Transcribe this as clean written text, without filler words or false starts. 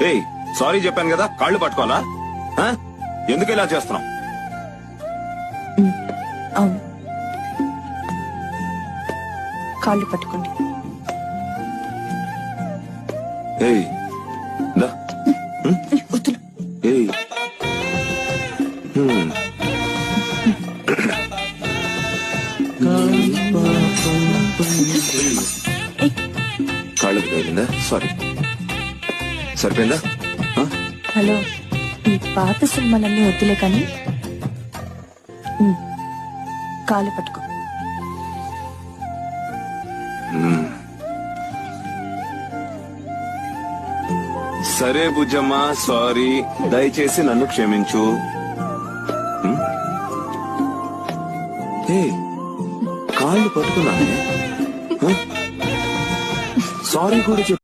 ఏయ్ సారీ చెప్పాను కదా, కాళ్ళు పట్టుకోవాలా? ఆ? ఎందుకు ఇలా చేస్తున్నాం? అవును, కాళ్ళు పట్టుకోండి. ఏయ్ దా. వద్దులు. ఏయ్ హ్మ్. ఏయ్, కాళ్ళకి తగిలిందా? సారీ. సరిపోయిందా? ఆ? హలో, ఈ పాత సినిమాలన్నీ వద్దులే కానీ కాళ్ళు పట్టుకో. సరే బుజ్జమ్మ, సారీ. దయచేసి నన్ను క్షమించు. హ్మ్? ఏయ్, కాళ్ళు పట్టుకున్నానే. సారీ కూడా చెప్పు.